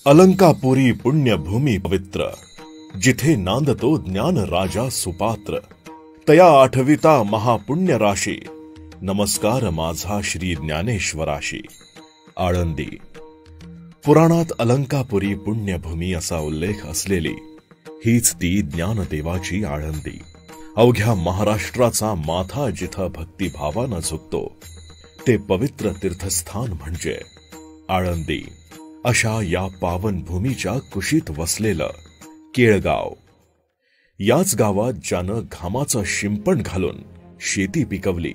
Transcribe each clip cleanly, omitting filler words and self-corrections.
अलंकापुरी पुण्यभूमी पवित्र, जिथे नांदतो ज्ञान राजा सुपात्र. तया आठविता महापुण्य राशी, नमस्कार माझा श्री ज्ञानेश्वराशी. आळंदी. पुराणात अलंकापुरी पुण्यभूमी असा उल्लेख असलेली हीच ती ज्ञानदेवाची आळंदी. अवघ्या महाराष्ट्राचा माथा जिथं भक्तिभावानं झुकतो ते पवित्र तीर्थस्थान म्हणजे आळंदी. अशा या पावन भूमीच्या कुशीत वसलेलं केळगाव. याच गावात ज्यानं घामाचं शिंपण घालून शेती पिकवली,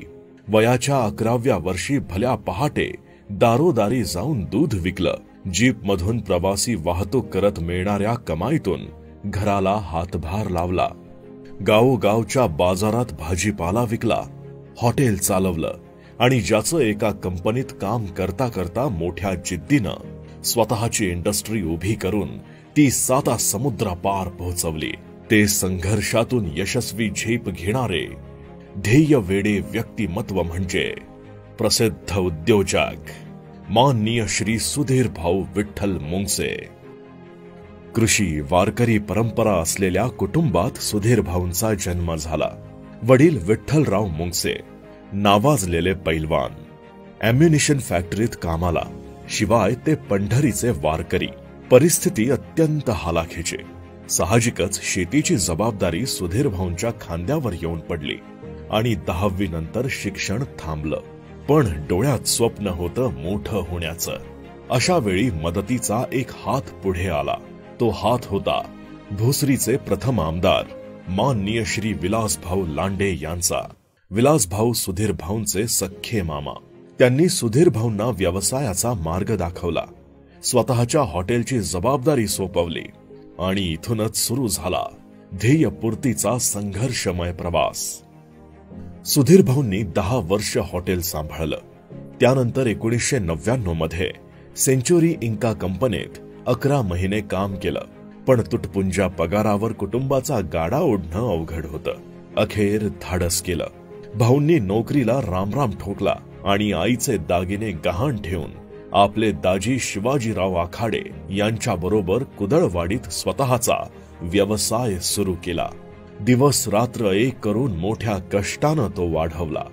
वयाच्या 11व्या वर्षी भल्या पहाटे दारोदारी जाऊन दूध विकलं, जीपमधून प्रवासी वाहतूक करत मिळणाऱ्या कमाईतून घराला हातभार लावला, गावोगावच्या बाजारात भाजीपाला विकला, हॉटेल चालवलं आणि ज्याचं एका कंपनीत काम करता करता मोठ्या जिद्दीनं स्वतःची इंडस्ट्री उभी करून ती 7 समुद्रापार पोहोचवली, ते संघर्षातून यशस्वी झेप घेणारे ध्येय वेडे व्यक्तिमत्व म्हणजे प्रसिद्ध उद्योजक माननीय श्री सुधीर भाऊ विठ्ठल मुंगसे. कृषी वारकरी परंपरा असलेल्या कुटुंबात सुधीर भाऊंचा जन्म झाला. वडील विठ्ठलराव मुंगसे नावाजलेले पैलवान, अॅम्युनिशन फॅक्टरीत कामाला, शिवाय ते पंढरीचे वारकरी. परिस्थिती अत्यंत हालाखीची. साहजिकच शेतीची जबाबदारी सुधीर भाऊंच्या खांद्यावर येऊन पडली आणि 10वी नंतर शिक्षण थांबलं. पण डोळ्यात स्वप्न होतं मोठं होण्याचं. अशा वेळी मदतीचा एक हात पुढे आला. तो हात होता भोसरीचे प्रथम आमदार माननीय श्री विलासभाऊ लांडे यांचा. विलासभाऊ सुधीर भाऊंचे सख्खे मामा. त्यांनी सुधीर भाऊंना व्यवसायाचा मार्ग दाखवला, स्वतःच्या हॉटेलची जबाबदारी सोपवली आणि इथूनच सुरू झाला ध्येयपूर्तीचा संघर्षमय प्रवास. सुधीर भाऊंनी 10 वर्ष हॉटेल सांभाळलं. त्यानंतर 1999 मध्ये सेंचुरी इंका कंपनीत 11 महिने काम केलं. पण तुटपुंज्या पगारावर कुटुंबाचा गाडा ओढणं अवघड होतं. अखेर धाडस केलं. भाऊंनी नोकरीला रामराम ठोकला आणि आईचे दागिने गहाण ठेवून आपले दाजी शिवाजीराव आखाडे यांच्याबरोबर कुदळवाडीत स्वतःचा व्यवसाय सुरू केला. दिवस रात्र एक करून मोठ्या कष्टानं तो वाढवला.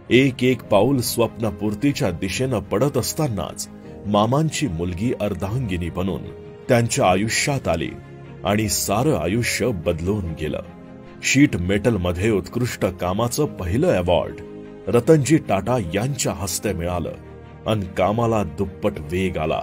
एक पाऊल स्वप्नपूर्तीच्या दिशेनं पडत असतानाच मामांची मुलगी अर्धांगिनी बनून त्यांच्या आयुष्यात आली आणि सारं आयुष्य बदलून गेलं. शीट मेटलमध्ये उत्कृष्ट कामाचं पहिलं अवॉर्ड रतनजी टाटा यांच्या हस्ते मिळालं आणि कामाला दुप्पट वेग आला.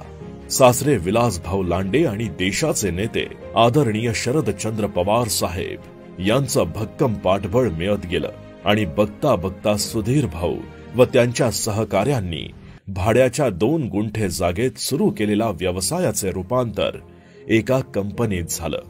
सासरे विलासभाऊ लांडे आणि देशाचे नेते आदरणीय शरदचंद्र पवार साहेब यांचं भक्कम पाठबळ मिळत गेलं आणि बघता बघता सुधीर भाऊ व त्यांच्या सहकाऱ्यांनी भाड्याच्या 2 गुंठे जागेत सुरू केलेल्या व्यवसायाचे रूपांतर एका कंपनीत झालं.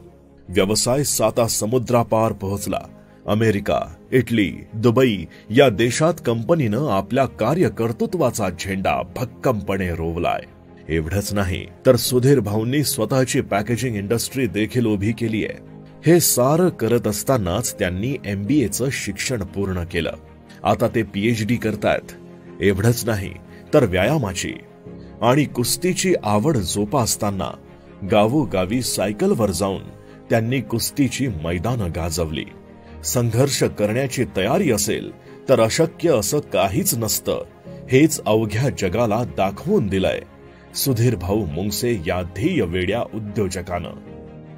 व्यवसाय 7 समुद्रापार पोहोचला. अमेरिका, इटली, दुबई या देशात कंपनीनं आपल्या कार्यकर्तृत्वाचा झेंडा भक्कमपणे रोवलाय. एवढंच नाही तर सुधीर भाऊंनी स्वतःची पॅकेजिंग इंडस्ट्री देखील उभी केली आहे. हे सारं करत असतानाच त्यांनी MBAचं शिक्षण पूर्ण केलं. आता ते PhD करतायत. एवढंच नाही तर व्यायामाची आणि कुस्तीची आवड जोपासताना गावोगावी सायकलवर जाऊन त्यांनी कुस्तीची मैदानं गाजवली. संघर्ष करण्याची तयारी असेल तर अशक्य असं काहीच नसतं, हेच अवघ्या जगाला दाखवून दिलंय सुधीर भाऊ मुंगसे या ध्येय वेड्या उद्योजकानं.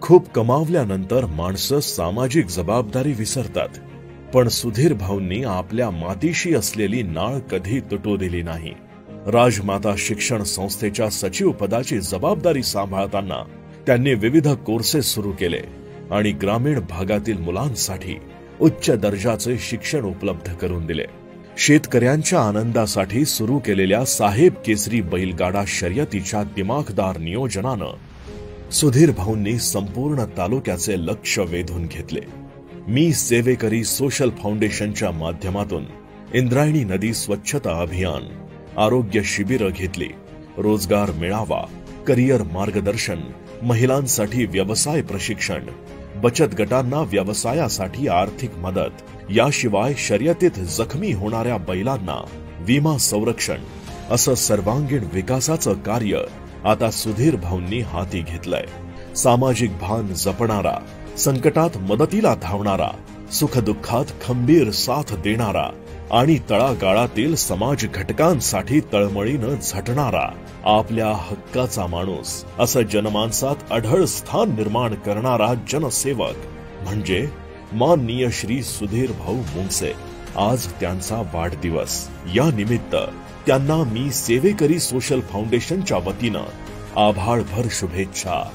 खूप कमावल्यानंतर माणसं सामाजिक जबाबदारी विसरतात, पण सुधीर भाऊंनी आपल्या मातीशी असलेली नाळ कधी तुटू दिली नाही. राजमाता शिक्षण संस्थेच्या सचिव पदाची जबाबदारी सांभाळताना त्यांनी विविध कोर्सेस सुरू केले आणि ग्रामीण भागातील मुलांसाठी उच्च दर्जाचे शिक्षण उपलब्ध करून दिले. शेतकऱ्यांच्या आनंदासाठी सुरू केलेल्या साहेब केसरी बैलगाडा शर्यतीच्या दिमाखदार नियोजनानं सुधीर भाऊंनी संपूर्ण तालुक्याचे लक्ष वेधून घेतले. मी सेवेकरी सोशल फाउंडेशनच्या माध्यमातून इंद्रायणी नदी स्वच्छता अभियान, आरोग्य शिबिरं घेतली, रोजगार मेळावा, करिअर मार्गदर्शन, महिलांसाठी व्यवसाय प्रशिक्षण, बचत गटांना व्यवसायासाठी आर्थिक मदत, याशिवाय शर्यतीत जखमी होणाऱ्या बैलांना विमा संरक्षण असं सर्वांगीण विकासाचं कार्य आता सुधीर भाऊंनी हाती घेतलंय. सामाजिक भान जपणारा, संकटात मदतीला धावणारा, सुखदुःखात खंबीर साथ देणारा आणि तळागाळातील समाज घटकांसाठी तळमळीनं झटणारा, आपल्या हक्काचा माणूस असं जनमानसात अढळ स्थान निर्माण करणारा जनसेवक म्हणजे माननीय श्री सुधीर भाऊ मुंगसे. आज त्यांचा वाढदिवस. या निमित्त त्यांना मी सेवेकरी सोशल फाउंडेशनच्या वतीनं आभाळभर शुभेच्छा.